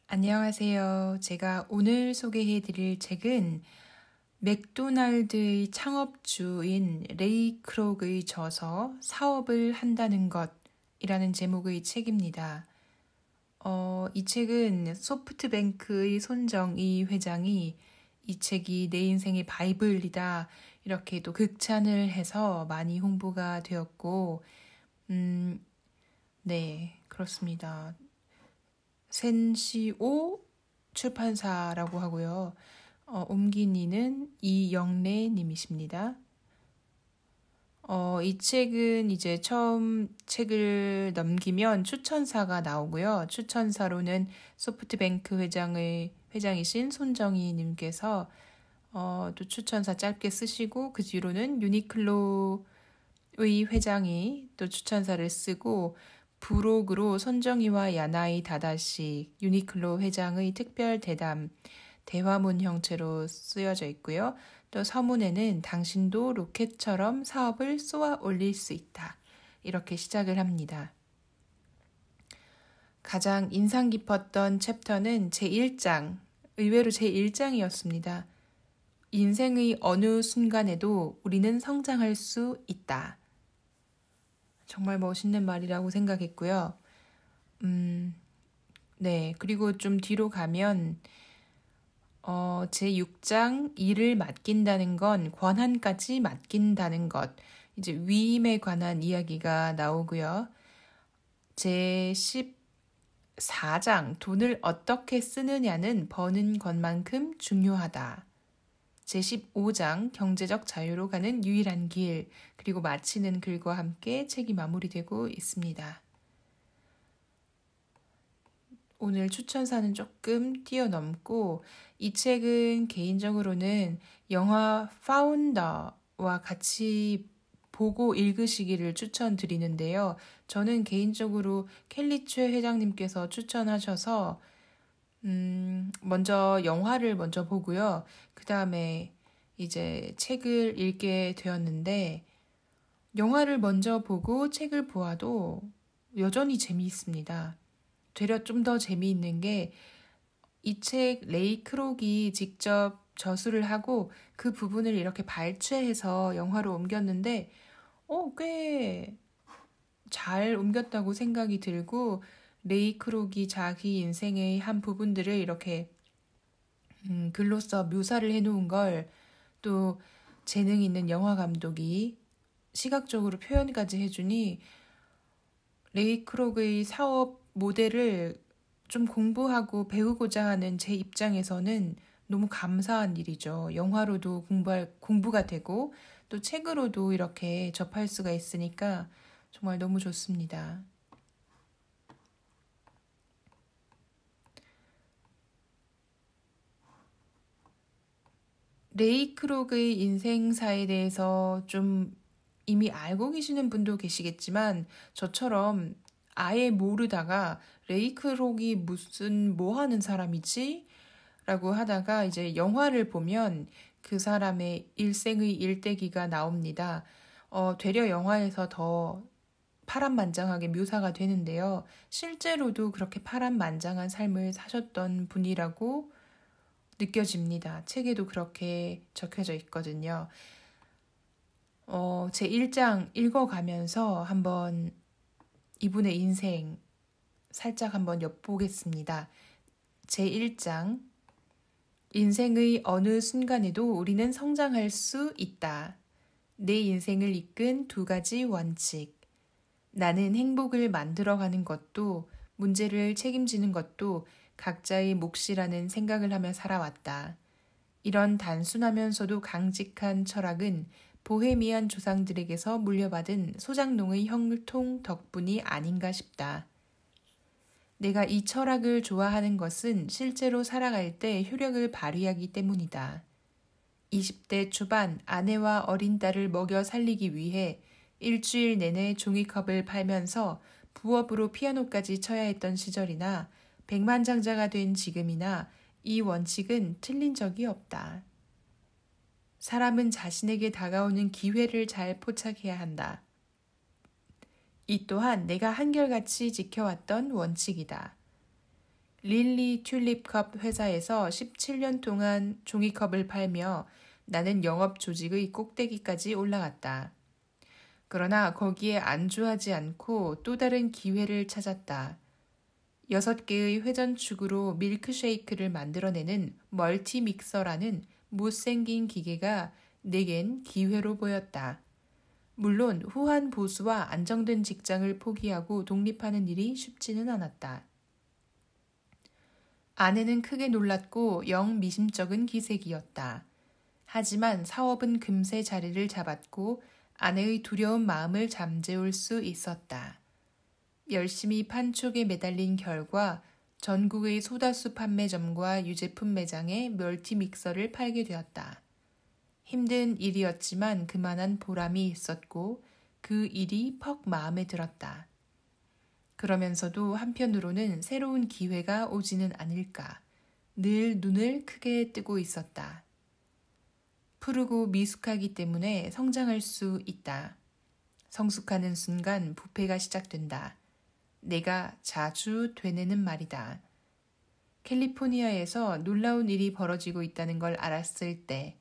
안녕하세요. 제가 오늘 소개해 드릴 책은 맥도날드의 창업주인 레이 크록의 저서 사업을 한다는 것이라는 제목의 책입니다. 이 책은 소프트뱅크의 손정희 회장이 이 책이 내 인생의 바이블이다 이렇게 또 극찬을 해서 많이 홍보가 되었고, 네, 그렇습니다. 센시오 출판사라고 하고요. 옮긴 이는 이영래 님이십니다. 이 책은 이제 처음 책을 넘기면 추천사가 나오고요. 추천사로는 소프트뱅크 회장이신 손정희 님께서 또 추천사 짧게 쓰시고 그 뒤로는 유니클로의 회장이 또 추천사를 쓰고 부록으로 손정희와 야나이 다다시 유니클로 회장의 특별 대담, 대화문 형태로 쓰여져 있고요. 또 서문에는 당신도 로켓처럼 사업을 쏘아 올릴 수 있다. 이렇게 시작을 합니다. 가장 인상 깊었던 챕터는 제1장, 의외로 제1장이었습니다. 인생의 어느 순간에도 우리는 성장할 수 있다. 정말 멋있는 말이라고 생각했고요. 네. 그리고 좀 뒤로 가면, 제6장 일을 맡긴다는 건 권한까지 맡긴다는 것. 이제 위임에 관한 이야기가 나오고요. 제14장 돈을 어떻게 쓰느냐는 버는 것만큼 중요하다. 제15장 경제적 자유로 가는 유일한 길, 그리고 마치는 글과 함께 책이 마무리되고 있습니다. 오늘 추천사는 조금 뛰어넘고 이 책은 개인적으로는 영화 파운더와 같이 보고 읽으시기를 추천드리는데요. 저는 개인적으로 켈리최 회장님께서 추천하셔서 먼저 영화를 먼저 보고요. 그 다음에 이제 책을 읽게 되었는데, 영화를 먼저 보고 책을 보아도 여전히 재미있습니다. 되려 좀 더 재미있는 게, 이 책 레이 크록이 직접 저술을 하고 그 부분을 이렇게 발췌해서 영화로 옮겼는데, 꽤 잘 옮겼다고 생각이 들고, 레이 크록이 자기 인생의 한 부분들을 이렇게 글로써 묘사를 해놓은 걸 또 재능 있는 영화 감독이 시각적으로 표현까지 해주니 레이 크록의 사업 모델을 좀 공부하고 배우고자 하는 제 입장에서는 너무 감사한 일이죠. 영화로도 공부가 되고 또 책으로도 이렇게 접할 수가 있으니까 정말 너무 좋습니다. 레이 크록의 인생사에 대해서 좀 이미 알고 계시는 분도 계시겠지만 저처럼 아예 모르다가 레이 크록이 무슨 뭐 하는 사람이지? 라고 하다가 이제 영화를 보면 그 사람의 일생의 일대기가 나옵니다. 되려 영화에서 더 파란만장하게 묘사가 되는데요. 실제로도 그렇게 파란만장한 삶을 사셨던 분이라고 느껴집니다. 책에도 그렇게 적혀져 있거든요. 제 1장 읽어가면서 한번 이분의 인생 살짝 한번 엿보겠습니다. 제 1장 인생의 어느 순간에도 우리는 성장할 수 있다. 내 인생을 이끈 두 가지 원칙. 나는 행복을 만들어가는 것도 문제를 책임지는 것도 각자의 몫이라는 생각을 하며 살아왔다. 이런 단순하면서도 강직한 철학은 보헤미안 조상들에게서 물려받은 소장농의 형통 덕분이 아닌가 싶다. 내가 이 철학을 좋아하는 것은 실제로 살아갈 때 효력을 발휘하기 때문이다. 20대 초반 아내와 어린 딸을 먹여 살리기 위해 일주일 내내 종이컵을 팔면서 부업으로 피아노까지 쳐야 했던 시절이나 백만장자가 된 지금이나 이 원칙은 틀린 적이 없다. 사람은 자신에게 다가오는 기회를 잘 포착해야 한다. 이 또한 내가 한결같이 지켜왔던 원칙이다. 릴리 튤립컵 회사에서 17년 동안 종이컵을 팔며 나는 영업 조직의 꼭대기까지 올라갔다. 그러나 거기에 안주하지 않고 또 다른 기회를 찾았다. 6개의 회전축으로 밀크쉐이크를 만들어내는 멀티믹서라는 못생긴 기계가 내겐 기회로 보였다. 물론 후한 보수와 안정된 직장을 포기하고 독립하는 일이 쉽지는 않았다. 아내는 크게 놀랐고 영 미심쩍은 기색이었다. 하지만 사업은 금세 자리를 잡았고 아내의 두려운 마음을 잠재울 수 있었다. 열심히 판촉에 매달린 결과 전국의 소다수 판매점과 유제품 매장에 멀티믹서를 팔게 되었다. 힘든 일이었지만 그만한 보람이 있었고 그 일이 퍽 마음에 들었다. 그러면서도 한편으로는 새로운 기회가 오지는 않을까 늘 눈을 크게 뜨고 있었다. 푸르고 미숙하기 때문에 성장할 수 있다. 성숙하는 순간 부패가 시작된다. 내가 자주 되뇌는 말이다. 캘리포니아에서 놀라운 일이 벌어지고 있다는 걸 알았을 때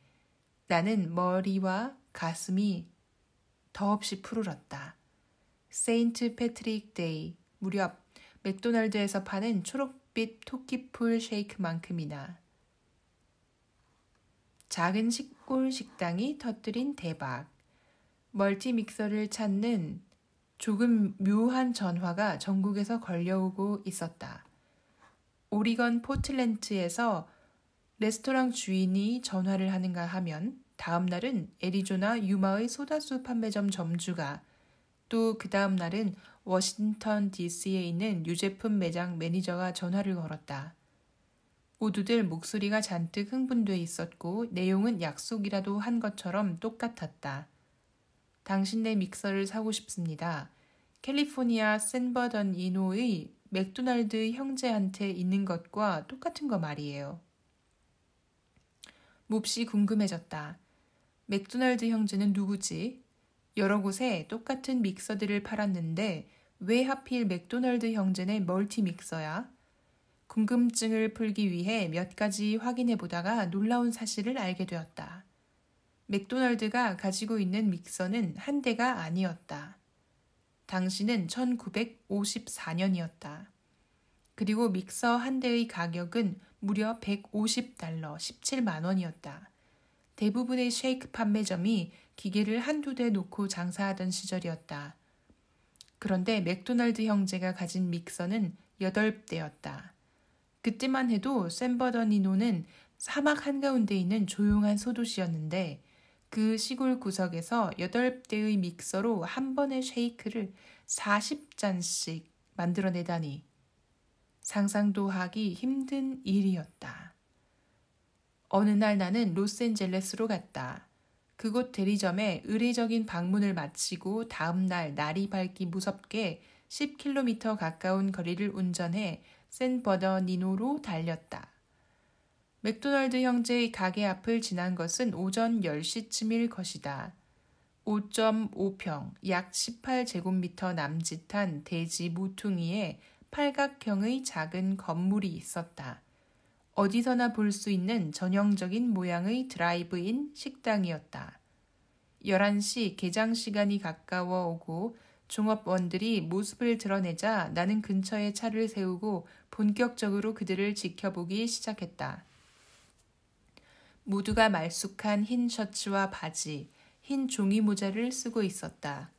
나는 머리와 가슴이 더없이 푸르렀다. 세인트 패트릭 데이 무렵 맥도날드에서 파는 초록빛 토끼풀 쉐이크만큼이나. 작은 시골 식당이 터뜨린 대박. 멀티믹서를 찾는 조금 묘한 전화가 전국에서 걸려오고 있었다. 오리건 포틀랜드에서 레스토랑 주인이 전화를 하는가 하면 다음 날은 애리조나 유마의 소다수 판매점 점주가 또 그 다음 날은 워싱턴 DC에 있는 유제품 매장 매니저가 전화를 걸었다. 모두들 목소리가 잔뜩 흥분돼 있었고 내용은 약속이라도 한 것처럼 똑같았다. 당신네 믹서를 사고 싶습니다. 캘리포니아 샌버더니노의 맥도날드 형제한테 있는 것과 똑같은 거 말이에요. 몹시 궁금해졌다. 맥도날드 형제는 누구지? 여러 곳에 똑같은 믹서들을 팔았는데 왜 하필 맥도날드 형제네 멀티믹서야? 궁금증을 풀기 위해 몇 가지 확인해 보다가 놀라운 사실을 알게 되었다. 맥도날드가 가지고 있는 믹서는 한 대가 아니었다. 당시는 1954년이었다. 그리고 믹서 한 대의 가격은 무려 $150, 17만 원이었다. 대부분의 쉐이크 판매점이 기계를 한두 대 놓고 장사하던 시절이었다. 그런데 맥도날드 형제가 가진 믹서는 8대였다. 그때만 해도 샌버더니노는 사막 한가운데 있는 조용한 소도시였는데 그 시골 구석에서 8대의 믹서로 한 번에 쉐이크를 40잔씩 만들어내다니 상상도 하기 힘든 일이었다. 어느 날 나는 로스앤젤레스로 갔다. 그곳 대리점에 의례적인 방문을 마치고 다음 날 날이 밝기 무섭게 10km 가까운 거리를 운전해 샌버더니노로 달렸다. 맥도날드 형제의 가게 앞을 지난 것은 오전 10시쯤일 것이다. 5.5평, 약 18제곱미터 남짓한 대지 모퉁이에 팔각형의 작은 건물이 있었다. 어디서나 볼 수 있는 전형적인 모양의 드라이브인 식당이었다. 11시 개장 시간이 가까워 오고 종업원들이 모습을 드러내자 나는 근처에 차를 세우고 본격적으로 그들을 지켜보기 시작했다. 모두가 말쑥한 흰 셔츠와 바지, 흰 종이 모자를 쓰고 있었다.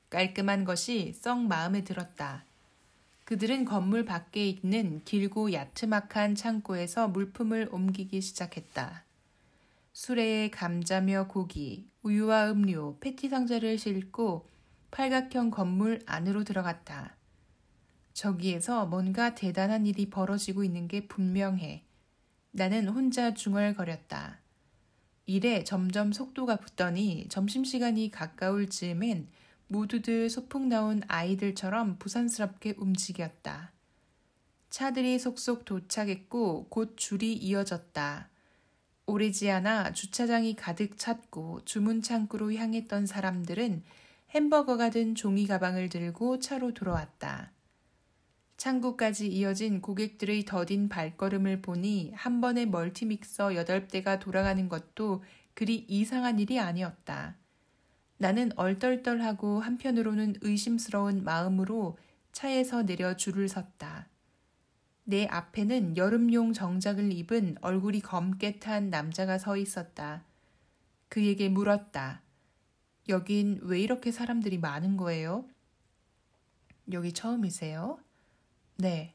깔끔한 것이 썩 마음에 들었다. 그들은 건물 밖에 있는 길고 야트막한 창고에서 물품을 옮기기 시작했다. 수레에 감자며 고기, 우유와 음료, 패티 상자를 싣고 팔각형 건물 안으로 들어갔다. 저기에서 뭔가 대단한 일이 벌어지고 있는 게 분명해. 나는 혼자 중얼거렸다. 일에 점점 속도가 붙더니 점심시간이 가까울 즈음엔 모두들 소풍 나온 아이들처럼 부산스럽게 움직였다. 차들이 속속 도착했고 곧 줄이 이어졌다. 오래지 않아 주차장이 가득 찼고 주문 창구로 향했던 사람들은 햄버거가 든 종이 가방을 들고 차로 돌아왔다. 창구까지 이어진 고객들의 더딘 발걸음을 보니 한 번에 멀티믹서 8대가 돌아가는 것도 그리 이상한 일이 아니었다. 나는 얼떨떨하고 한편으로는 의심스러운 마음으로 차에서 내려 줄을 섰다. 내 앞에는 여름용 정장을 입은 얼굴이 검게 탄 남자가 서 있었다. 그에게 물었다. 여긴 왜 이렇게 사람들이 많은 거예요? 여기 처음이세요? 네.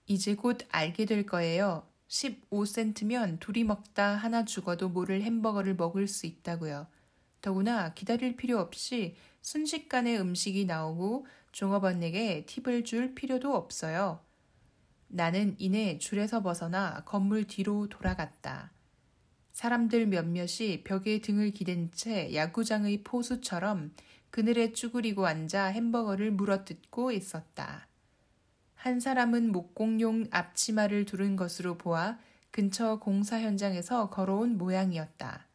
이제 곧 알게 될 거예요. 15센트면 둘이 먹다 하나 죽어도 모를 햄버거를 먹을 수 있다고요. 더구나 기다릴 필요 없이 순식간에 음식이 나오고 종업원에게 팁을 줄 필요도 없어요. 나는 이내 줄에서 벗어나 건물 뒤로 돌아갔다. 사람들 몇몇이 벽에 등을 기댄 채 야구장의 포수처럼 그늘에 쭈그리고 앉아 햄버거를 물어뜯고 있었다. 한 사람은 목공용 앞치마를 두른 것으로 보아 근처 공사 현장에서 걸어온 모양이었다.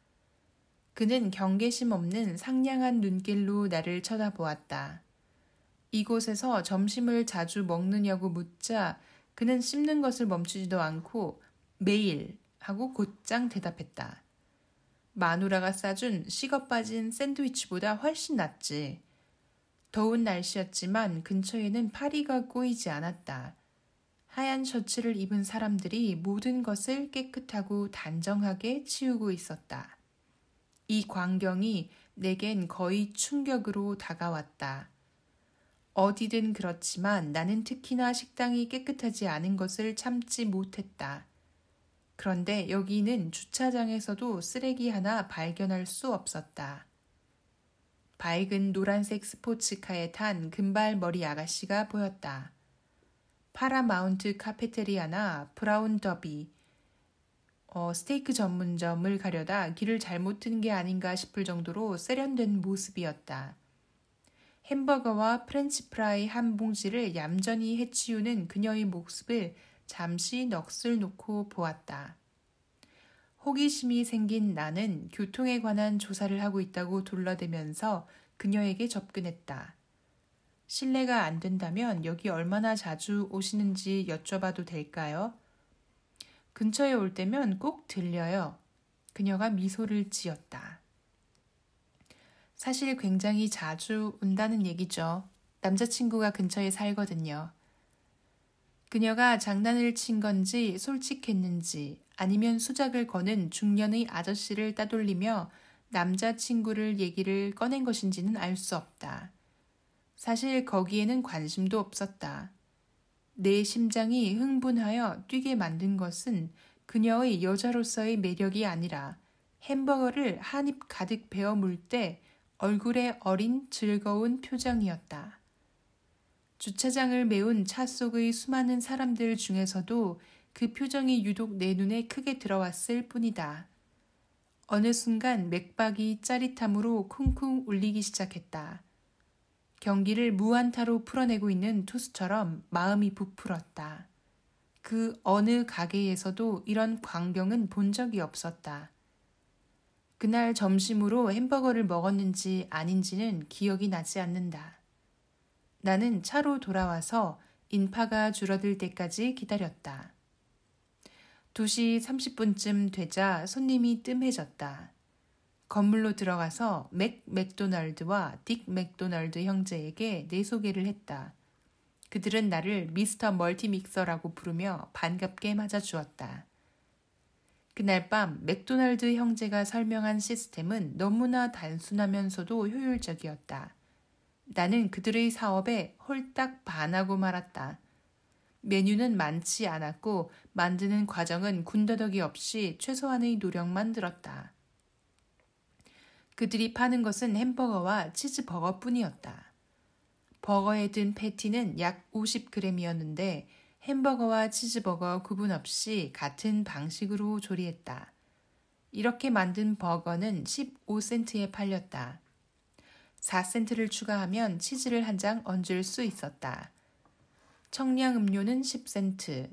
그는 경계심 없는 상냥한 눈길로 나를 쳐다보았다. 이곳에서 점심을 자주 먹느냐고 묻자 그는 씹는 것을 멈추지도 않고 매일 하고 곧장 대답했다. 마누라가 싸준 식어 빠진 샌드위치보다 훨씬 낫지. 더운 날씨였지만 근처에는 파리가 꼬이지 않았다. 하얀 셔츠를 입은 사람들이 모든 것을 깨끗하고 단정하게 치우고 있었다. 이 광경이 내겐 거의 충격으로 다가왔다. 어디든 그렇지만 나는 특히나 식당이 깨끗하지 않은 것을 참지 못했다. 그런데 여기는 주차장에서도 쓰레기 하나 발견할 수 없었다. 밝은 노란색 스포츠카에 탄 금발머리 아가씨가 보였다. 파라마운트 카페테리아나 브라운 더비, 스테이크 전문점을 가려다 길을 잘못 든 게 아닌가 싶을 정도로 세련된 모습이었다. 햄버거와 프렌치 프라이 한 봉지를 얌전히 해치우는 그녀의 모습을 잠시 넋을 놓고 보았다. 호기심이 생긴 나는 교통에 관한 조사를 하고 있다고 둘러대면서 그녀에게 접근했다. 실례가 안 된다면 여기 얼마나 자주 오시는지 여쭤봐도 될까요? 근처에 올 때면 꼭 들려요. 그녀가 미소를 지었다. 사실 굉장히 자주 온다는 얘기죠. 남자친구가 근처에 살거든요. 그녀가 장난을 친 건지 솔직했는지 아니면 수작을 거는 중년의 아저씨를 따돌리며 남자친구를 얘기를 꺼낸 것인지는 알 수 없다. 사실 거기에는 관심도 없었다. 내 심장이 흥분하여 뛰게 만든 것은 그녀의 여자로서의 매력이 아니라 햄버거를 한 입 가득 베어 물 때 얼굴에 어린 즐거운 표정이었다. 주차장을 메운 차 속의 수많은 사람들 중에서도 그 표정이 유독 내 눈에 크게 들어왔을 뿐이다. 어느 순간 맥박이 짜릿함으로 쿵쿵 울리기 시작했다. 경기를 무안타로 풀어내고 있는 투수처럼 마음이 부풀었다. 그 어느 가게에서도 이런 광경은 본 적이 없었다. 그날 점심으로 햄버거를 먹었는지 아닌지는 기억이 나지 않는다. 나는 차로 돌아와서 인파가 줄어들 때까지 기다렸다. 2시 30분쯤 되자 손님이 뜸해졌다. 건물로 들어가서 맥도날드와 딕 맥도날드 형제에게 내 소개를 했다. 그들은 나를 미스터 멀티믹서라고 부르며 반갑게 맞아주었다. 그날 밤 맥도날드 형제가 설명한 시스템은 너무나 단순하면서도 효율적이었다. 나는 그들의 사업에 홀딱 반하고 말았다. 메뉴는 많지 않았고 만드는 과정은 군더더기 없이 최소한의 노력만 들었다. 그들이 파는 것은 햄버거와 치즈버거뿐이었다. 버거에 든 패티는 약 50g이었는데 햄버거와 치즈버거 구분 없이 같은 방식으로 조리했다. 이렇게 만든 버거는 15센트에 팔렸다. 4센트를 추가하면 치즈를 한 장 얹을 수 있었다. 청량 음료는 10센트,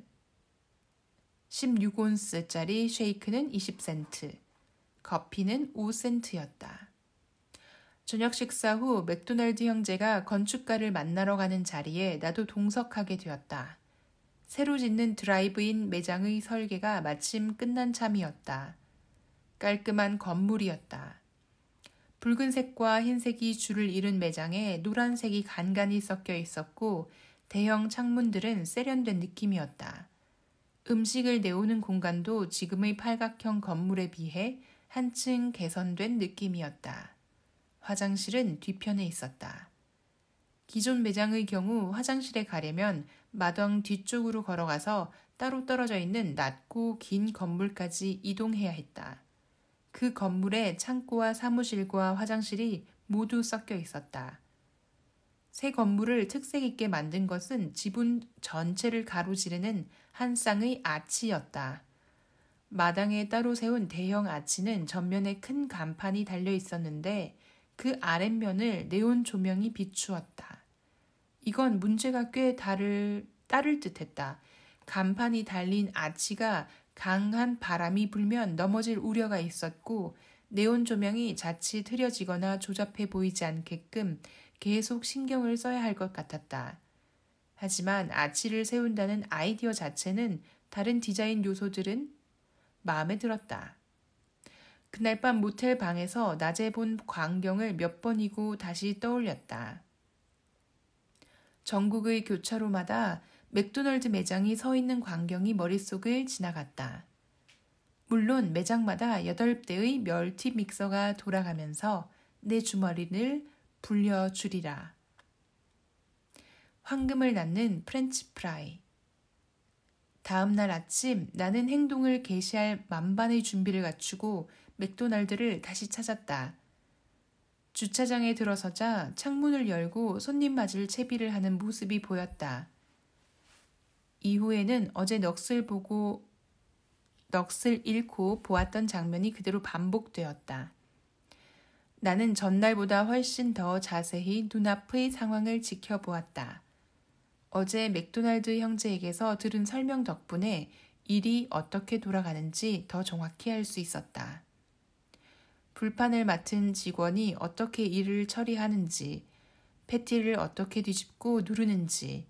16온스짜리 쉐이크는 20센트, 커피는 5센트였다. 저녁 식사 후 맥도날드 형제가 건축가를 만나러 가는 자리에 나도 동석하게 되었다. 새로 짓는 드라이브인 매장의 설계가 마침 끝난 참이었다. 깔끔한 건물이었다. 붉은색과 흰색이 줄을 이룬 매장에 노란색이 간간히 섞여 있었고 대형 창문들은 세련된 느낌이었다. 음식을 내오는 공간도 지금의 팔각형 건물에 비해 한층 개선된 느낌이었다. 화장실은 뒤편에 있었다. 기존 매장의 경우 화장실에 가려면 마당 뒤쪽으로 걸어가서 따로 떨어져 있는 낮고 긴 건물까지 이동해야 했다. 그 건물에 창고와 사무실과 화장실이 모두 섞여 있었다. 새 건물을 특색 있게 만든 것은 지붕 전체를 가로지르는 한 쌍의 아치였다. 마당에 따로 세운 대형 아치는 전면에 큰 간판이 달려 있었는데 그 아랫면을 네온 조명이 비추었다. 이건 문제가 꽤 따를 듯했다. 간판이 달린 아치가 강한 바람이 불면 넘어질 우려가 있었고 네온 조명이 자칫 흐려지거나 조잡해 보이지 않게끔 계속 신경을 써야 할 것 같았다. 하지만 아치를 세운다는 아이디어 자체는 다른 디자인 요소들은 마음에 들었다. 그날 밤 모텔 방에서 낮에 본 광경을 몇 번이고 다시 떠올렸다. 전국의 교차로마다 맥도널드 매장이 서 있는 광경이 머릿속을 지나갔다. 물론 매장마다 8대의 멀티 믹서가 돌아가면서 내 주머니를 불려주리라. 황금을 낳는 프렌치 프라이. 다음 날 아침 나는 행동을 개시할 만반의 준비를 갖추고 맥도날드를 다시 찾았다. 주차장에 들어서자 창문을 열고 손님 맞을 채비를 하는 모습이 보였다. 이후에는 어제 넋을 잃고 보았던 장면이 그대로 반복되었다. 나는 전날보다 훨씬 더 자세히 눈앞의 상황을 지켜보았다. 어제 맥도날드 형제에게서 들은 설명 덕분에 일이 어떻게 돌아가는지 더 정확히 알 수 있었다. 불판을 맡은 직원이 어떻게 일을 처리하는지, 패티를 어떻게 뒤집고 누르는지,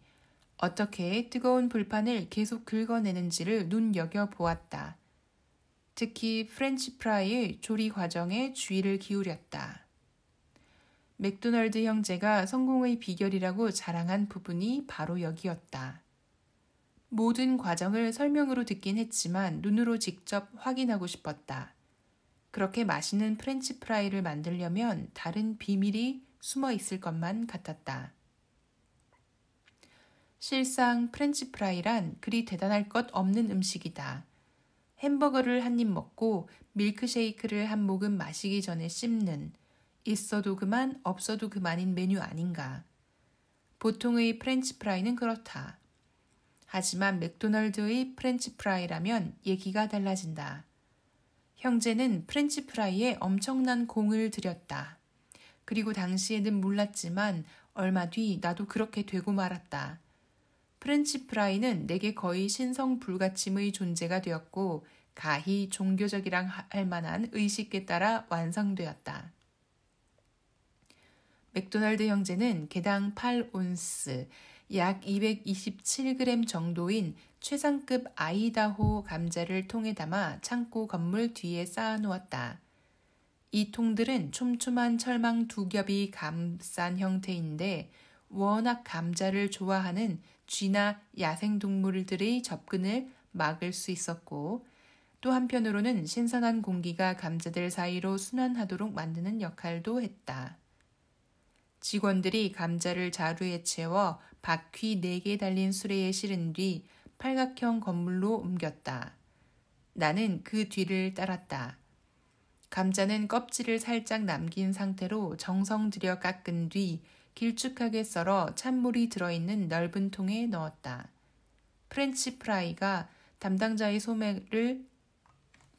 어떻게 뜨거운 불판을 계속 긁어내는지를 눈여겨보았다. 특히 프렌치 프라이의 조리 과정에 주의를 기울였다. 맥도날드 형제가 성공의 비결이라고 자랑한 부분이 바로 여기였다. 모든 과정을 설명으로 듣긴 했지만 눈으로 직접 확인하고 싶었다. 그렇게 맛있는 프렌치 프라이를 만들려면 다른 비밀이 숨어 있을 것만 같았다. 실상 프렌치 프라이란 그리 대단할 것 없는 음식이다. 햄버거를 한 입 먹고 밀크쉐이크를 한 모금 마시기 전에 씹는, 있어도 그만 없어도 그만인 메뉴 아닌가. 보통의 프렌치 프라이는 그렇다. 하지만 맥도날드의 프렌치 프라이라면 얘기가 달라진다. 형제는 프렌치 프라이에 엄청난 공을 들였다. 그리고 당시에는 몰랐지만 얼마 뒤 나도 그렇게 되고 말았다. 프렌치 프라이는 내게 거의 신성 불가침의 존재가 되었고 가히 종교적이라 할 만한 의식에 따라 완성되었다. 맥도날드 형제는 개당 8온스, 약 227g 정도인 최상급 아이다호 감자를 통에 담아 창고 건물 뒤에 쌓아놓았다. 이 통들은 촘촘한 철망 2겹이 감싼 형태인데 워낙 감자를 좋아하는 쥐나 야생동물들의 접근을 막을 수 있었고 또 한편으로는 신선한 공기가 감자들 사이로 순환하도록 만드는 역할도 했다. 직원들이 감자를 자루에 채워 바퀴 4개 달린 수레에 실은 뒤 팔각형 건물로 옮겼다. 나는 그 뒤를 따랐다. 감자는 껍질을 살짝 남긴 상태로 정성 들여 깎은 뒤 길쭉하게 썰어 찬물이 들어있는 넓은 통에 넣었다. 프렌치 프라이가 담당자의 소매를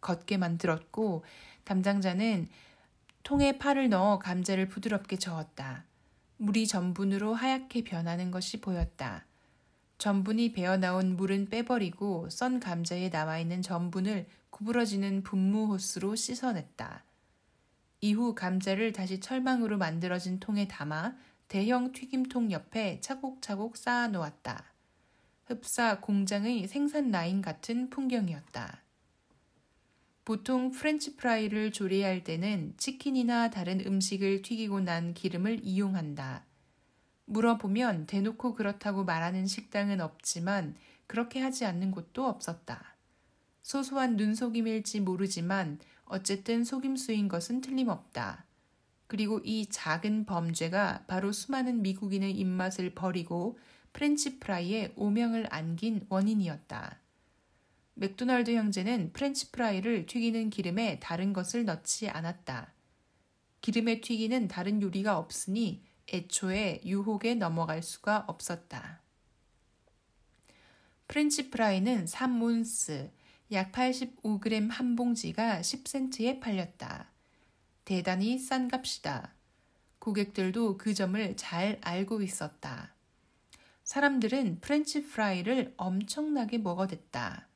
걷게 만들었고 담당자는 통에 팔을 넣어 감자를 부드럽게 저었다. 물이 전분으로 하얗게 변하는 것이 보였다. 전분이 배어나온 물은 빼버리고 썬 감자에 남아있는 전분을 구부러지는 분무 호스로 씻어냈다. 이후 감자를 다시 철망으로 만들어진 통에 담아 대형 튀김통 옆에 차곡차곡 쌓아 놓았다. 흡사 공장의 생산 라인 같은 풍경이었다. 보통 프렌치 프라이를 조리할 때는 치킨이나 다른 음식을 튀기고 난 기름을 이용한다. 물어보면 대놓고 그렇다고 말하는 식당은 없지만 그렇게 하지 않는 곳도 없었다. 소소한 눈속임일지 모르지만 어쨌든 속임수인 것은 틀림없다. 그리고 이 작은 범죄가 바로 수많은 미국인의 입맛을 버리고 프렌치 프라이에 오명을 안긴 원인이었다. 맥도날드 형제는 프렌치 프라이를 튀기는 기름에 다른 것을 넣지 않았다. 기름에 튀기는 다른 요리가 없으니 애초에 유혹에 넘어갈 수가 없었다. 프렌치 프라이는 3온스, 약 85g 한 봉지가 10센트에 팔렸다. 대단히 싼 값이다. 고객들도 그 점을 잘 알고 있었다. 사람들은 프렌치 프라이를 엄청나게 먹어댔다.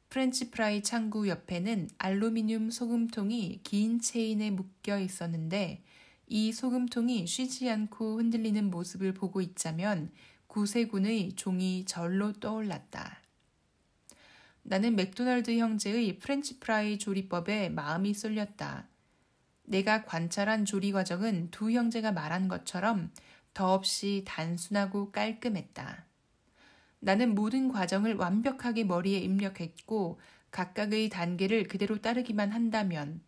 프렌치 프라이 창구 옆에는 알루미늄 소금통이 긴 체인에 묶여 있었는데 이 소금통이 쉬지 않고 흔들리는 모습을 보고 있자면 구세군의 종이 절로 떠올랐다. 나는 맥도날드 형제의 프렌치 프라이 조리법에 마음이 쏠렸다. 내가 관찰한 조리 과정은 두 형제가 말한 것처럼 더없이 단순하고 깔끔했다. 나는 모든 과정을 완벽하게 머리에 입력했고 각각의 단계를 그대로 따르기만 한다면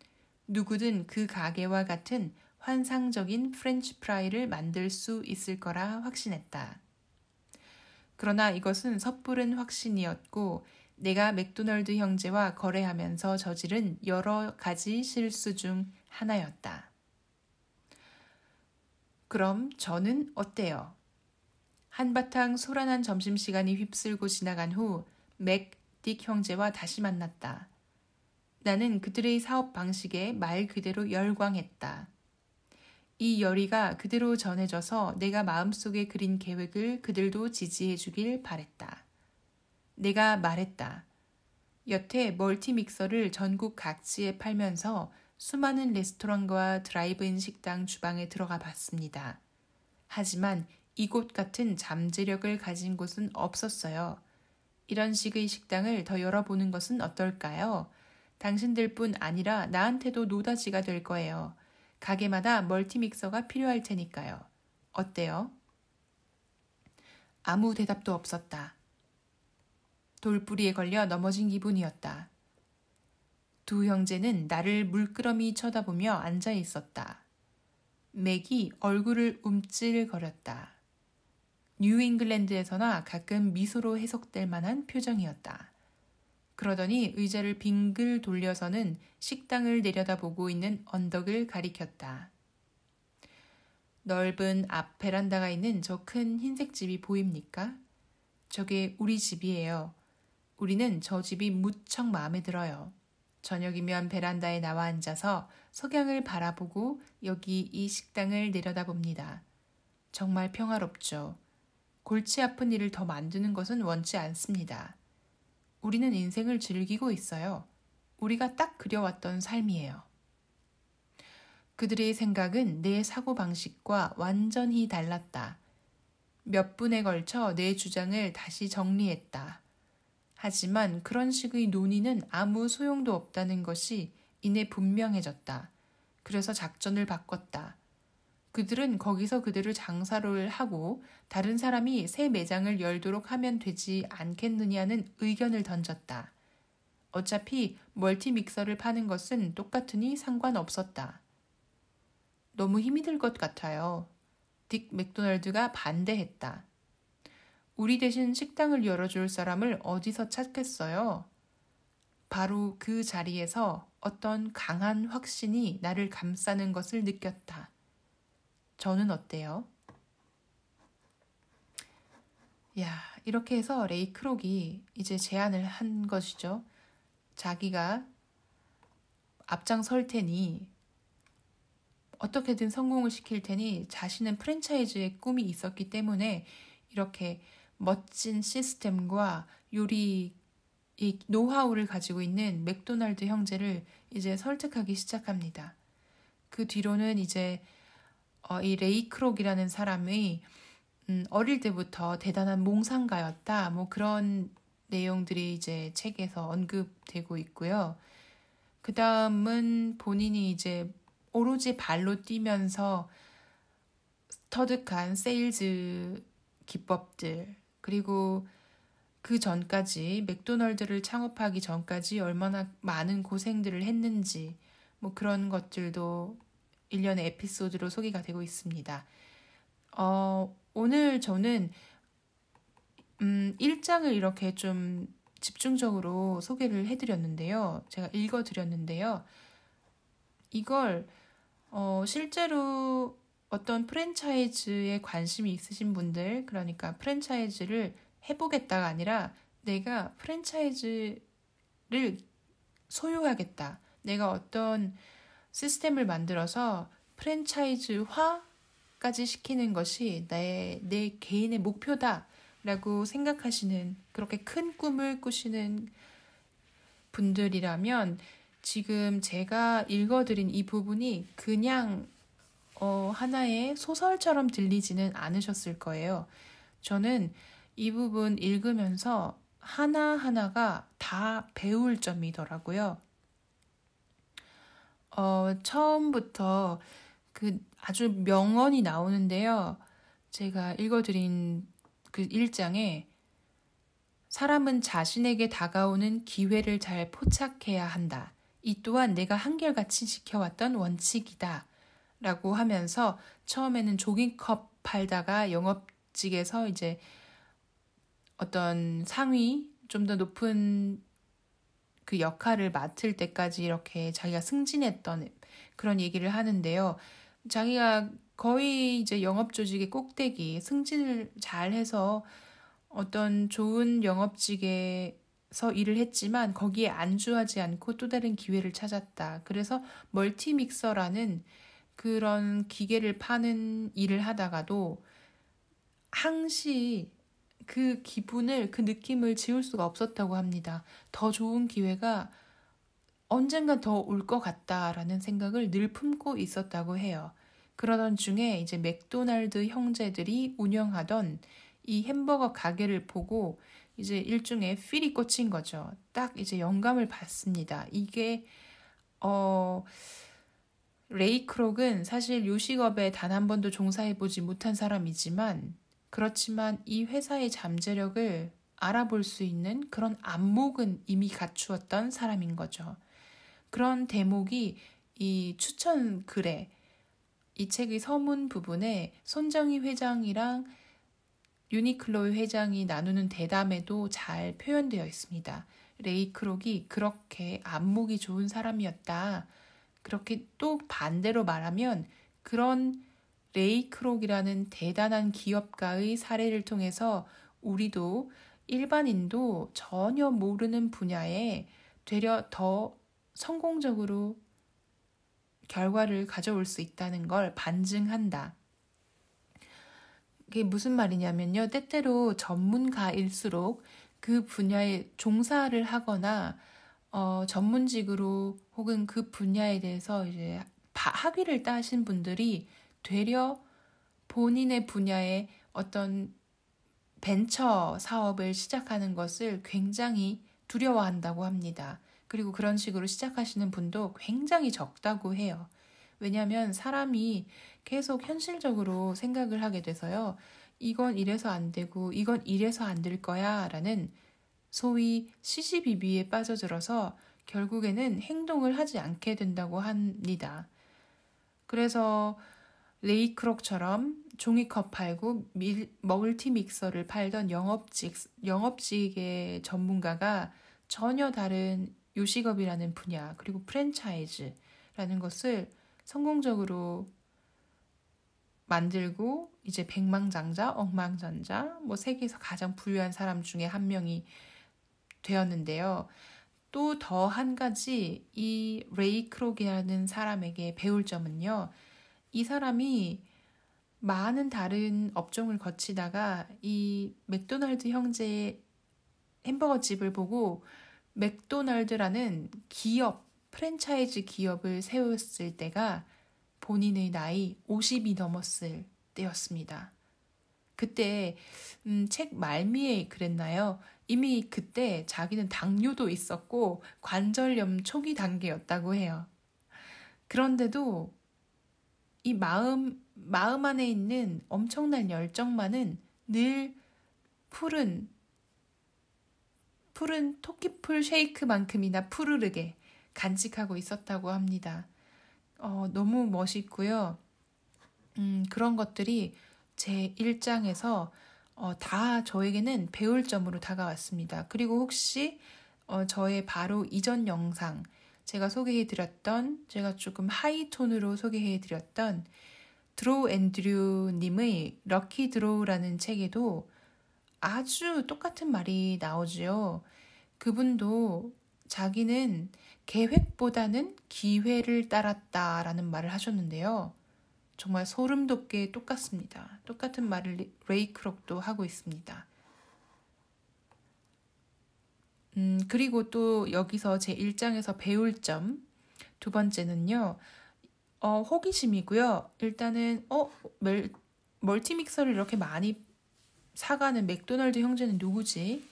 누구든 그 가게와 같은 환상적인 프렌치 프라이를 만들 수 있을 거라 확신했다. 그러나 이것은 섣부른 확신이었고 내가 맥도날드 형제와 거래하면서 저지른 여러 가지 실수 중 하나였다. 그럼 저는 어때요? 한바탕 소란한 점심시간이 휩쓸고 지나간 후 맥, 딕 형제와 다시 만났다. 나는 그들의 사업 방식에 말 그대로 열광했다. 이 열의가 그대로 전해져서 내가 마음속에 그린 계획을 그들도 지지해 주길 바랬다. 내가 말했다. 여태 멀티믹서를 전국 각지에 팔면서 수많은 레스토랑과 드라이브인 식당 주방에 들어가 봤습니다. 하지만 이곳 같은 잠재력을 가진 곳은 없었어요. 이런 식의 식당을 더 열어보는 것은 어떨까요? 당신들뿐 아니라 나한테도 노다지가 될 거예요. 가게마다 멀티믹서가 필요할 테니까요. 어때요? 아무 대답도 없었다. 돌뿌리에 걸려 넘어진 기분이었다. 두 형제는 나를 물끄러미 쳐다보며 앉아 있었다. 맥이 얼굴을 움찔거렸다. 뉴잉글랜드에서나 가끔 미소로 해석될 만한 표정이었다. 그러더니 의자를 빙글 돌려서는 식당을 내려다보고 있는 언덕을 가리켰다. 넓은 앞 베란다가 있는 저 큰 흰색 집이 보입니까? 저게 우리 집이에요. 우리는 저 집이 무척 마음에 들어요. 저녁이면 베란다에 나와 앉아서 석양을 바라보고 여기 이 식당을 내려다봅니다. 정말 평화롭죠. 골치 아픈 일을 더 만드는 것은 원치 않습니다. 우리는 인생을 즐기고 있어요. 우리가 딱 그려왔던 삶이에요. 그들의 생각은 내 사고방식과 완전히 달랐다. 몇 분에 걸쳐 내 주장을 다시 정리했다. 하지만 그런 식의 논의는 아무 소용도 없다는 것이 이내 분명해졌다. 그래서 작전을 바꿨다. 그들은 거기서 그대로 장사를 하고 다른 사람이 새 매장을 열도록 하면 되지 않겠느냐는 의견을 던졌다. 어차피 멀티믹서를 파는 것은 똑같으니 상관없었다. 너무 힘이 들 것 같아요. 딕 맥도날드가 반대했다. 우리 대신 식당을 열어줄 사람을 어디서 찾겠어요? 바로 그 자리에서 어떤 강한 확신이 나를 감싸는 것을 느꼈다. 저는 어때요? 야, 이렇게 해서 레이 크록이 이제 제안을 한 것이죠. 자기가 앞장설 테니 어떻게든 성공을 시킬 테니 자신은 프랜차이즈의 꿈이 있었기 때문에 이렇게 멋진 시스템과 요리 이 노하우를 가지고 있는 맥도날드 형제를 이제 설득하기 시작합니다. 그 뒤로는 이제 이 레이 크록이라는 사람이 어릴 때부터 대단한 몽상가였다. 뭐 그런 내용들이 이제 책에서 언급되고 있고요. 그 다음은 본인이 이제 오로지 발로 뛰면서 터득한 세일즈 기법들, 그리고 그 전까지 맥도널드를 창업하기 전까지 얼마나 많은 고생들을 했는지 뭐 그런 것들도 일련의 에피소드로 소개가 되고 있습니다. 오늘 저는 1장을 이렇게 좀 집중적으로 소개를 해드렸는데요. 제가 읽어드렸는데요. 이걸 실제로 어떤 프랜차이즈에 관심이 있으신 분들, 그러니까 프랜차이즈를 해보겠다가 아니라 내가 프랜차이즈를 소유하겠다. 내가 어떤 시스템을 만들어서 프랜차이즈화까지 시키는 것이 내 개인의 목표다라고 생각하시는, 그렇게 큰 꿈을 꾸시는 분들이라면 지금 제가 읽어드린 이 부분이 그냥 하나의 소설처럼 들리지는 않으셨을 거예요. 저는 이 부분 읽으면서 하나하나가 다 배울 점이더라고요. 처음부터 그 아주 명언이 나오는데요. 제가 읽어드린 그 1장에 사람은 자신에게 다가오는 기회를 잘 포착해야 한다. 이 또한 내가 한결같이 지켜왔던 원칙이다. 라고 하면서 처음에는 조깅컵 팔다가 영업직에서 이제 어떤 상위, 좀 더 높은 그 역할을 맡을 때까지 이렇게 자기가 승진했던 그런 얘기를 하는데요. 자기가 거의 이제 영업조직의 꼭대기, 승진을 잘해서 어떤 좋은 영업직에서 일을 했지만 거기에 안주하지 않고 또 다른 기회를 찾았다. 그래서 멀티믹서라는 그런 기계를 파는 일을 하다가도 항시 그 기분을, 그 느낌을 지울 수가 없었다고 합니다. 더 좋은 기회가 언젠가 더 올 것 같다라는 생각을 늘 품고 있었다고 해요. 그러던 중에 이제 맥도날드 형제들이 운영하던 이 햄버거 가게를 보고 이제 일종의 필이 꽂힌 거죠. 딱 이제 영감을 받습니다. 이게 레이 크록은 사실 요식업에 단 한 번도 종사해보지 못한 사람이지만, 그렇지만 이 회사의 잠재력을 알아볼 수 있는 그런 안목은 이미 갖추었던 사람인 거죠. 그런 대목이 이 추천 글에, 이 책의 서문 부분에 손정희 회장이랑 유니클로의 회장이 나누는 대담에도 잘 표현되어 있습니다. 레이 크록이 그렇게 안목이 좋은 사람이었다. 그렇게 또 반대로 말하면 그런 레이 크록이라는 대단한 기업가의 사례를 통해서 우리도 일반인도 전혀 모르는 분야에 되려 더 성공적으로 결과를 가져올 수 있다는 걸 반증한다. 그게 무슨 말이냐면요. 때때로 전문가일수록 그 분야에 종사를 하거나 전문직으로 혹은 그 분야에 대해서 이제 학위를 따신 분들이 되려 본인의 분야에 어떤 벤처 사업을 시작하는 것을 굉장히 두려워한다고 합니다. 그리고 그런 식으로 시작하시는 분도 굉장히 적다고 해요. 왜냐하면 사람이 계속 현실적으로 생각을 하게 돼서요. 이건 이래서 안 되고 이건 이래서 안 될 거야 라는 소위 시시비비에 빠져들어서 결국에는 행동을 하지 않게 된다고 합니다. 그래서 레이 크록처럼 종이컵 팔고 멀티믹서를 팔던 영업직의 전문가가 전혀 다른 요식업이라는 분야, 그리고 프랜차이즈라는 것을 성공적으로 만들고 이제 백만장자, 억만장자, 뭐 세계에서 가장 부유한 사람 중에 한 명이 되었는데요. 또 더 한 가지 이 레이 크록이라는 사람에게 배울 점은요. 이 사람이 많은 다른 업종을 거치다가 이 맥도날드 형제의 햄버거 집을 보고 맥도날드라는 기업, 프랜차이즈 기업을 세웠을 때가 본인의 나이 50이 넘었을 때였습니다. 그때 책 말미에 그랬나요? 이미 그때 자기는 당뇨도 있었고 관절염 초기 단계였다고 해요. 그런데도 이 마음 안에 있는 엄청난 열정만은 늘 푸른 토끼풀 쉐이크만큼이나 푸르르게 간직하고 있었다고 합니다. 너무 멋있고요. 그런 것들이 제 1장에서 다 저에게는 배울 점으로 다가왔습니다. 그리고 혹시 저의 바로 이전 영상 제가 조금 하이톤으로 소개해드렸던 드로우 앤드류 님의 럭키 드로우라는 책에도 아주 똑같은 말이 나오지요. 그분도 자기는 계획보다는 기회를 따랐다라는 말을 하셨는데요. 정말 소름 돋게 똑같습니다. 똑같은 말을 레이 크록도 하고 있습니다. 그리고 또 여기서 제 1장에서 배울 점 두 번째는요. 호기심이고요. 일단은 멀티믹서를 이렇게 많이 사가는 맥도날드 형제는 누구지?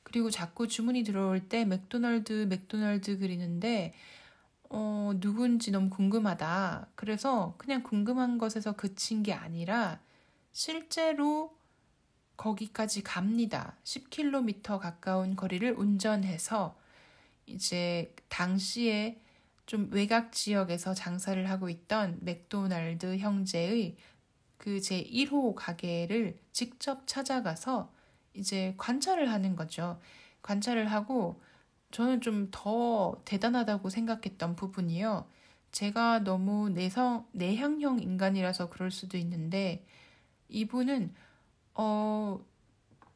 그리고 자꾸 주문이 들어올 때 맥도날드 그리는데 누군지 너무 궁금하다. 그래서 그냥 궁금한 것에서 그친 게 아니라 실제로 거기까지 갑니다. 10km 가까운 거리를 운전해서 이제 당시에 좀 외곽 지역에서 장사를 하고 있던 맥도날드 형제의 그 제 1호 가게를 직접 찾아가서 이제 관찰을 하는 거죠. 관찰을 하고 저는 좀 더 대단하다고 생각했던 부분이요. 제가 너무 내향형 인간이라서 그럴 수도 있는데 이분은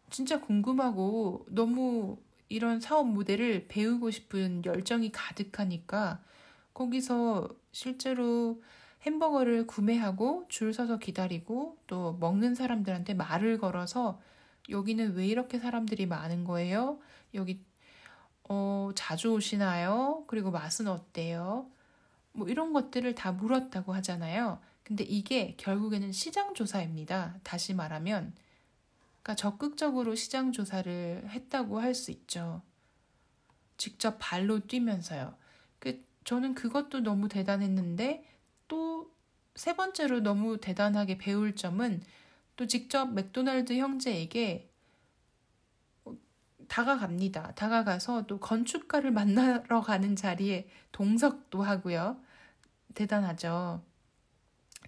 진짜 궁금하고 너무 이런 사업 모델을 배우고 싶은 열정이 가득하니까 거기서 실제로 햄버거를 구매하고 줄 서서 기다리고 또 먹는 사람들한테 말을 걸어서 여기는 왜 이렇게 사람들이 많은 거예요? 여기 자주 오시나요? 그리고 맛은 어때요? 뭐 이런 것들을 다 물었다고 하잖아요. 근데 이게 결국에는 시장 조사입니다. 다시 말하면 그러니까 적극적으로 시장 조사를 했다고 할 수 있죠. 직접 발로 뛰면서요. 저는 그것도 너무 대단했는데 또 세 번째로 너무 대단하게 배울 점은 또 직접 맥도날드 형제에게 다가갑니다. 다가가서 또 건축가를 만나러 가는 자리에 동석도 하고요. 대단하죠.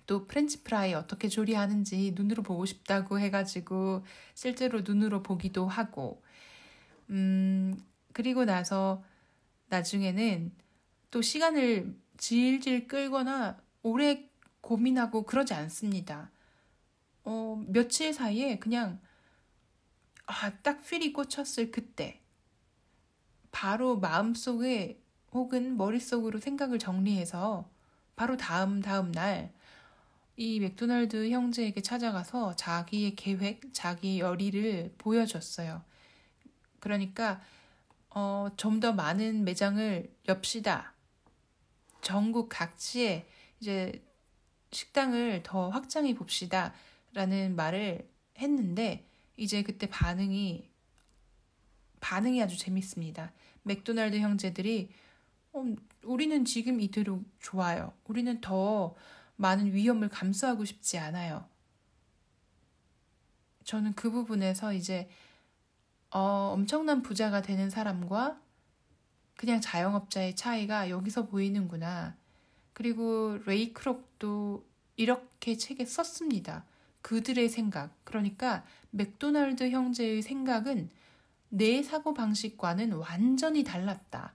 또 프렌치 프라이 어떻게 조리하는지 눈으로 보고 싶다고 해가지고 실제로 눈으로 보기도 하고 그리고 나서 나중에는 또 시간을 질질 끌거나 오래 고민하고 그러지 않습니다. 며칠 사이에 그냥 딱 필이 꽂혔을 그때 바로 마음속에 혹은 머릿속으로 생각을 정리해서 바로 다음 날 이 맥도날드 형제에게 찾아가서 자기의 계획, 자기의 열의를 보여줬어요. 그러니까 좀 더 많은 매장을 엽시다. 전국 각지에 이제 식당을 더 확장해 봅시다. 라는 말을 했는데 이제 그때 반응이 아주 재밌습니다. 맥도날드 형제들이 우리는 지금 이대로 좋아요. 우리는 더 많은 위험을 감수하고 싶지 않아요. 저는 그 부분에서 이제 엄청난 부자가 되는 사람과 그냥 자영업자의 차이가 여기서 보이는구나. 그리고 레이 크록도 이렇게 책에 썼습니다. 그들의 생각. 그러니까 맥도날드 형제의 생각은 내 사고방식과는 완전히 달랐다.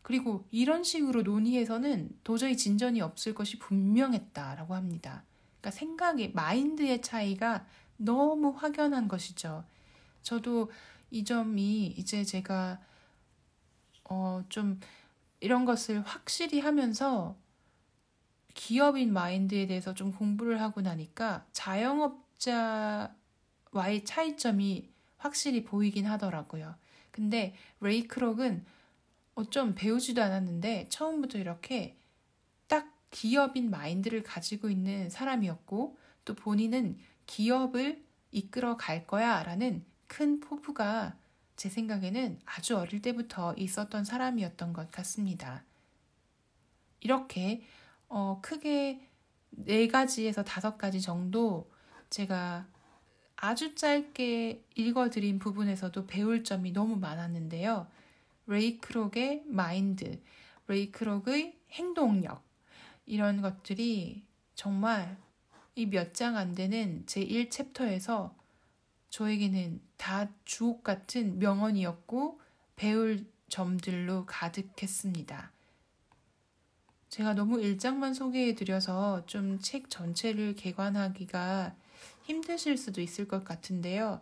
그리고 이런 식으로 논의해서는 도저히 진전이 없을 것이 분명했다라고 합니다. 그러니까 마인드의 차이가 너무 확연한 것이죠. 저도 이 점이 이제 제가 좀 이런 것을 확실히 하면서 기업인 마인드에 대해서 좀 공부를 하고 나니까 자영업자와의 차이점이 확실히 보이긴 하더라고요. 근데 레이 크록은 좀 배우지도 않았는데 처음부터 이렇게 딱 기업인 마인드를 가지고 있는 사람이었고 또 본인은 기업을 이끌어 갈 거야 라는 큰 포부가 제 생각에는 아주 어릴 때부터 있었던 사람이었던 것 같습니다. 이렇게 크게 4가지에서 5가지 정도 제가 아주 짧게 읽어드린 부분에서도 배울 점이 너무 많았는데요. 레이 크록의 마인드, 레이 크록의 행동력 이런 것들이 정말 이 몇 장 안 되는 제1챕터에서 저에게는 다 주옥 같은 명언이었고 배울 점들로 가득했습니다. 제가 너무 1장만 소개해드려서 좀 책 전체를 개관하기가 힘드실 수도 있을 것 같은데요.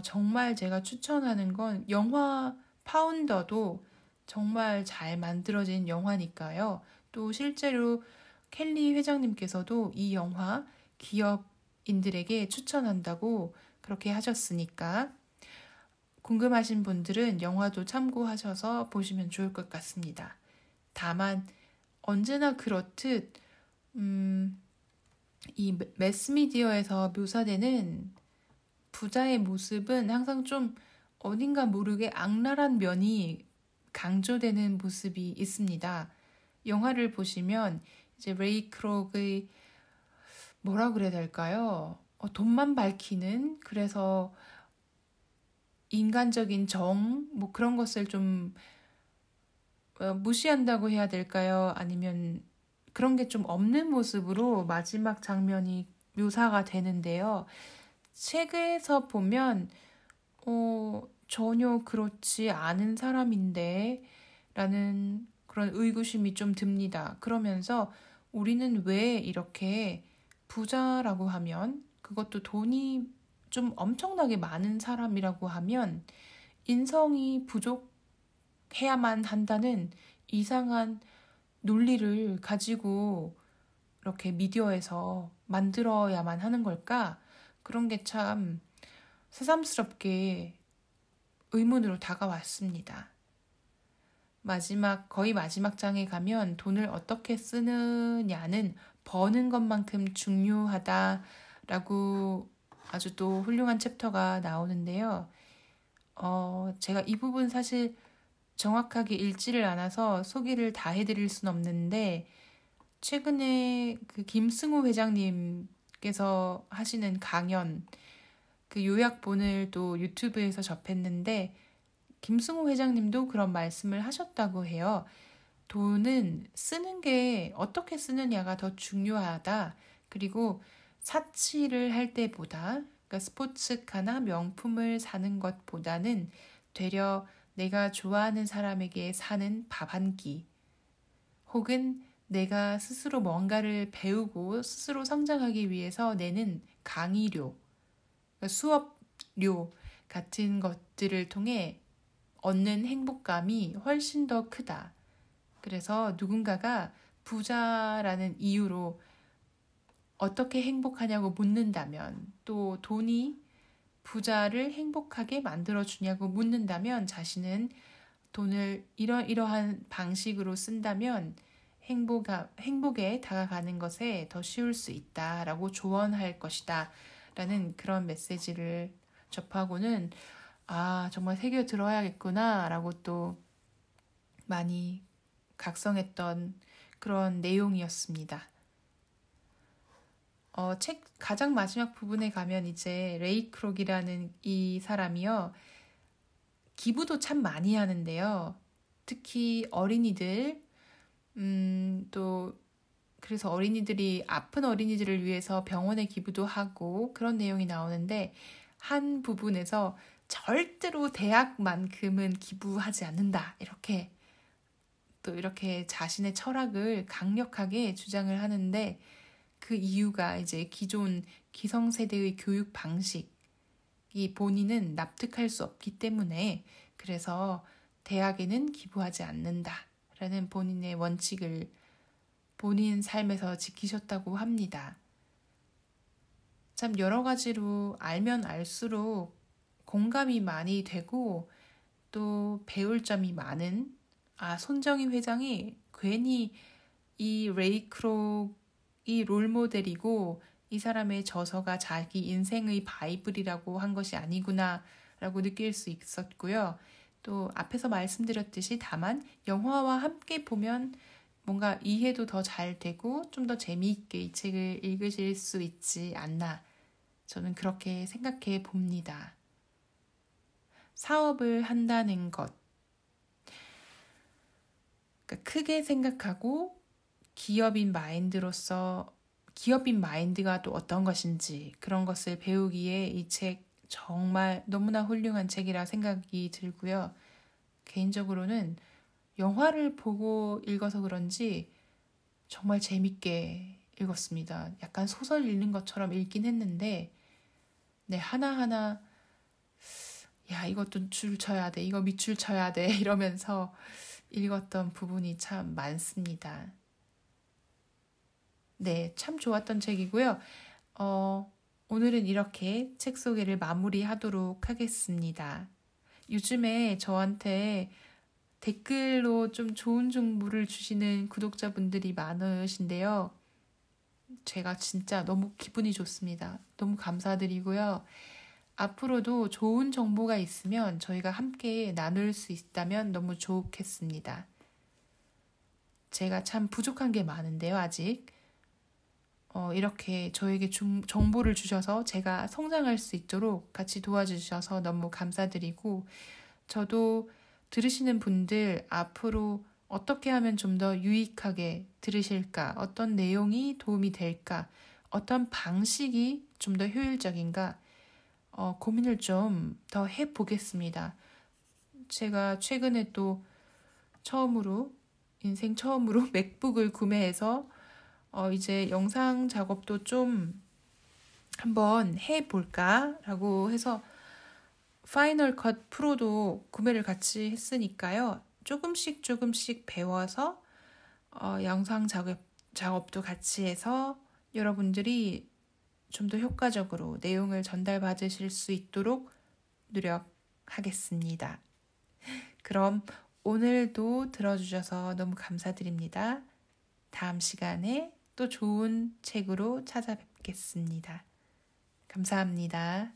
정말 제가 추천하는 건 영화 파운더도 정말 잘 만들어진 영화니까요. 또 실제로 켈리 회장님께서도 이 영화 기업인들에게 추천한다고 그렇게 하셨으니까 궁금하신 분들은 영화도 참고하셔서 보시면 좋을 것 같습니다. 다만 언제나 그렇듯 이 매스미디어에서 묘사되는 부자의 모습은 항상 좀 어딘가 모르게 악랄한 면이 강조되는 모습이 있습니다. 영화를 보시면 이제 레이 크록의 뭐라 그래야 될까요? 돈만 밝히는 그래서 인간적인 뭐 그런 것을 좀 무시한다고 해야 될까요? 아니면 그런 게 좀 없는 모습으로 마지막 장면이 묘사가 되는데요. 책에서 보면 전혀 그렇지 않은 사람인데 라는 그런 의구심이 좀 듭니다. 그러면서 우리는 왜 이렇게 부자라고 하면 그것도 돈이 좀 엄청나게 많은 사람이라고 하면 인성이 부족해야만 한다는 이상한 논리를 가지고 이렇게 미디어에서 만들어야만 하는 걸까? 그런 게 참 새삼스럽게 의문으로 다가왔습니다. 거의 마지막 장에 가면 돈을 어떻게 쓰느냐는 버는 것만큼 중요하다라고 아주 또 훌륭한 챕터가 나오는데요. 제가 이 부분 사실 정확하게 읽지를 않아서 소개를 다 해드릴 순 없는데 최근에 그 김승우 회장님께서 하시는 강연 그 요약본을 또 유튜브에서 접했는데 김승우 회장님도 그런 말씀을 하셨다고 해요. 돈은 쓰는 게 어떻게 쓰느냐가 더 중요하다. 그리고 사치를 할 때보다 그러니까 스포츠카나 명품을 사는 것보다는 되려 내가 좋아하는 사람에게 사는 밥 한 끼 혹은 내가 스스로 뭔가를 배우고 스스로 성장하기 위해서 내는 강의료, 그러니까 수업료 같은 것들을 통해 얻는 행복감이 훨씬 더 크다. 그래서 누군가가 부자라는 이유로 어떻게 행복하냐고 묻는다면 또 돈이 부자를 행복하게 만들어주냐고 묻는다면 자신은 돈을 이러한 방식으로 쓴다면 행복에 다가가는 것에 더 쉬울 수 있다라고 조언할 것이다 라는 그런 메시지를 접하고는 정말 새겨 들어야겠구나 라고 또 많이 각성했던 그런 내용이었습니다. 책 가장 마지막 부분에 가면 이제 레이 크록이라는 이 사람이요. 기부도 참 많이 하는데요. 특히 어린이들, 또 그래서 아픈 어린이들을 위해서 병원에 기부도 하고 그런 내용이 나오는데 한 부분에서 절대로 대학만큼은 기부하지 않는다. 이렇게 자신의 철학을 강력하게 주장을 하는데 그 이유가 이제 기존 기성세대의 교육 방식이 본인은 납득할 수 없기 때문에 그래서 대학에는 기부하지 않는다라는 본인의 원칙을 본인 삶에서 지키셨다고 합니다. 참 여러 가지로 알면 알수록 공감이 많이 되고 또 배울 점이 많은 손정희 회장이 괜히 이 레이 크록이 롤모델이고 이 사람의 저서가 자기 인생의 바이블이라고 한 것이 아니구나라고 느낄 수 있었고요. 또 앞에서 말씀드렸듯이 다만 영화와 함께 보면 뭔가 이해도 더 잘 되고 좀 더 재미있게 이 책을 읽으실 수 있지 않나. 저는 그렇게 생각해 봅니다. 사업을 한다는 것. 그러니까 크게 생각하고 기업인 마인드가 또 어떤 것인지 그런 것을 배우기에 이 책 정말 너무나 훌륭한 책이라 생각이 들고요. 개인적으로는 영화를 보고 읽어서 그런지 정말 재밌게 읽었습니다. 약간 소설 읽는 것처럼 읽긴 했는데 네, 하나하나 야, 이것도 줄 쳐야 돼. 이거 밑줄 쳐야 돼. 이러면서 읽었던 부분이 참 많습니다. 네, 참 좋았던 책이고요. 오늘은 이렇게 책 소개를 마무리하도록 하겠습니다. 요즘에 저한테 댓글로 좀 좋은 정보를 주시는 구독자분들이 많으신데요. 제가 진짜 너무 기분이 좋습니다. 너무 감사드리고요. 앞으로도 좋은 정보가 있으면 저희가 함께 나눌 수 있다면 너무 좋겠습니다. 제가 참 부족한 게 많은데요, 아직. 이렇게 저에게 정보를 주셔서 제가 성장할 수 있도록 같이 도와주셔서 너무 감사드리고, 저도 들으시는 분들 앞으로 어떻게 하면 좀 더 유익하게 들으실까, 어떤 내용이 도움이 될까, 어떤 방식이 좀 더 효율적인가, 고민을 좀 더 해보겠습니다. 제가 최근에 또 인생 처음으로 맥북을 구매해서 이제 영상 작업도 좀 한번 해볼까라고 해서 파이널 컷 프로도 구매를 같이 했으니까요. 조금씩 배워서 영상 작업도 같이 해서 여러분들이 좀 더 효과적으로 내용을 전달받으실 수 있도록 노력하겠습니다. 그럼 오늘도 들어주셔서 너무 감사드립니다. 다음 시간에 또 좋은 책으로 찾아뵙겠습니다. 감사합니다.